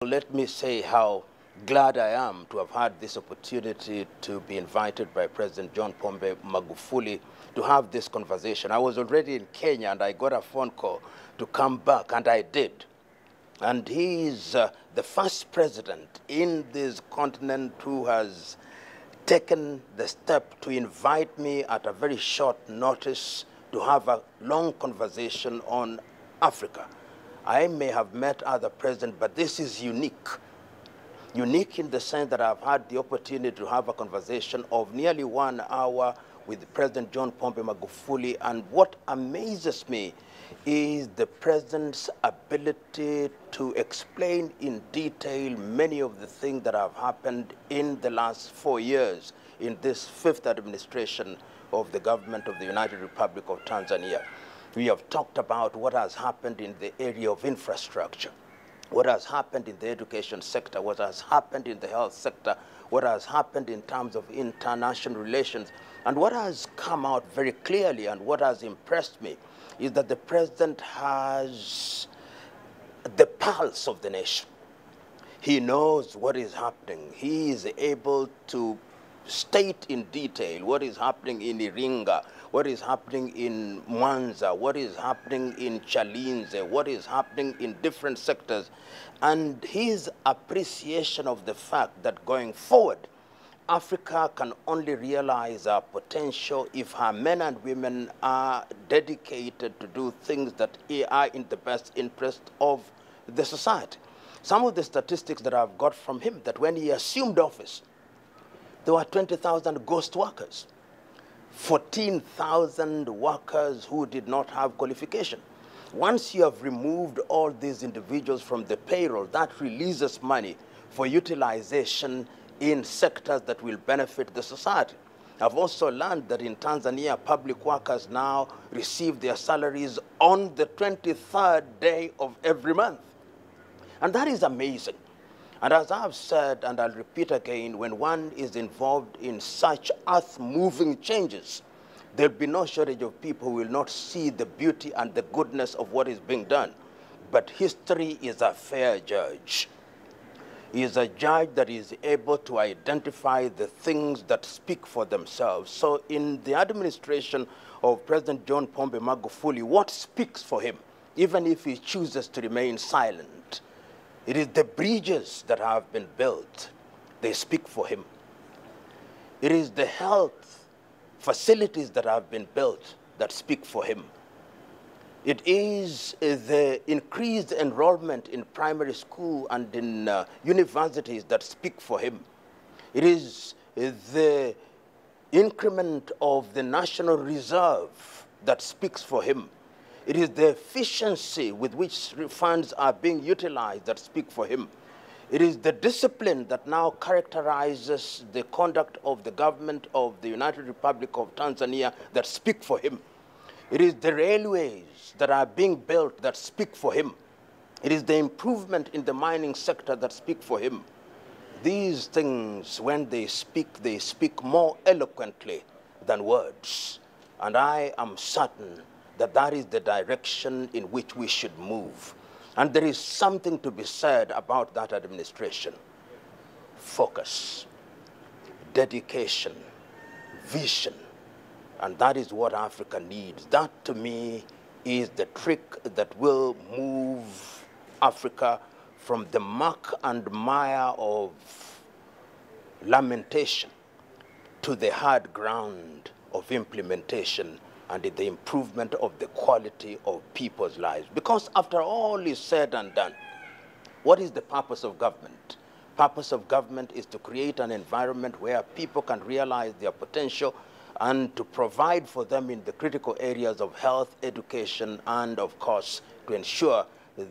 Let me say how glad I am to have had this opportunity to be invited by President John Pombe Magufuli to have this conversation. I was already in Kenya and I got a phone call to come back, and I did. And he is the first president in this continent who has taken the step to invite me at a very short notice to have a long conversation on Africa. I may have met other presidents, but this is unique. Unique in the sense that I've had the opportunity to have a conversation of nearly 1 hour with President John Pombe Magufuli. And what amazes me is the president's ability to explain in detail many of the things that have happened in the last 4 years in this 5th administration of the government of the United Republic of Tanzania. We have talked about what has happened in the area of infrastructure, what has happened in the education sector, what has happened in the health sector, what has happened in terms of international relations. And what has come out very clearly and what has impressed me is that the president has the pulse of the nation. He knows what is happening. He is able to state in detail what is happening in Iringa, what is happening in Mwanza, what is happening in Chalinze, what is happening in different sectors, and his appreciation of the fact that going forward, Africa can only realize our potential if her men and women are dedicated to do things that are in the best interest of the society. Some of the statistics that I've got from him, that when he assumed office, there were 20,000 ghost workers, 14,000 workers who did not have qualification. Once you have removed all these individuals from the payroll, that releases money for utilization in sectors that will benefit the society. I've also learned that in Tanzania, public workers now receive their salaries on the 23rd day of every month. And that is amazing. And as I've said, and I'll repeat again, when one is involved in such earth-moving changes, there'll be no shortage of people who will not see the beauty and the goodness of what is being done. But history is a fair judge. He is a judge that is able to identify the things that speak for themselves. So in the administration of President John Pombe Magufuli, what speaks for him, even if he chooses to remain silent? It is the bridges that have been built. They speak for him. It is the health facilities that have been built that speak for him. It is the increased enrollment in primary school and in universities that speak for him. It is the increment of the National Reserve that speaks for him. It is the efficiency with which funds are being utilized that speak for him. It is the discipline that now characterizes the conduct of the government of the United Republic of Tanzania that speak for him. It is the railways that are being built that speak for him. It is the improvement in the mining sector that speak for him. These things, when they speak more eloquently than words. And I am certain that that is the direction in which we should move. And there is something to be said about that administration. Focus, dedication, vision, and that is what Africa needs. That, to me, is the trick that will move Africa from the muck and mire of lamentation to the hard ground of implementation and the improvement of the quality of people's lives. Because after all is said and done, what is the purpose of government? Purpose of government is to create an environment where people can realize their potential and to provide for them in the critical areas of health, education, and of course, to ensure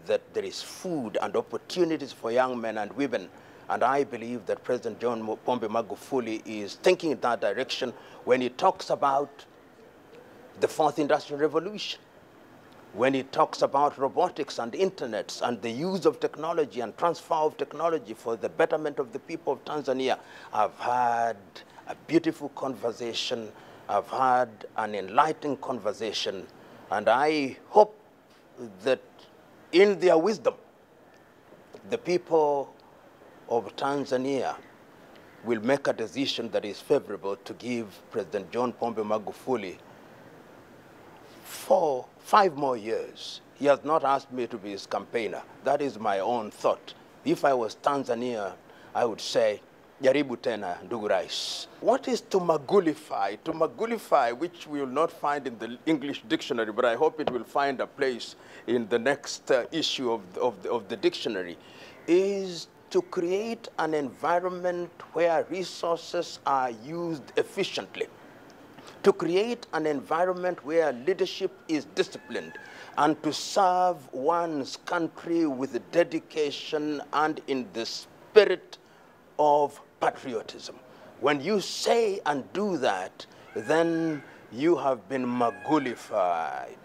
that there is food and opportunities for young men and women. And I believe that President John Pombe Magufuli is thinking in that direction when he talks about the 4th Industrial Revolution, when he talks about robotics and internets and the use of technology and transfer of technology for the betterment of the people of Tanzania. I've had a beautiful conversation. I've had an enlightening conversation. And I hope that in their wisdom, the people of Tanzania will make a decision that is favorable to give President John Pombe Magufuli 5 more years. He has not asked me to be his campaigner. That is my own thought. If I was Tanzania, I would say, jaribu tena, ndugu rais. What is to magulify? To magulify, which we will not find in the English dictionary, but I hope it will find a place in the next issue of the dictionary, is to create an environment where resources are used efficiently, to create an environment where leadership is disciplined, and to serve one's country with dedication and in the spirit of patriotism. When you say and do that, then you have been magulified.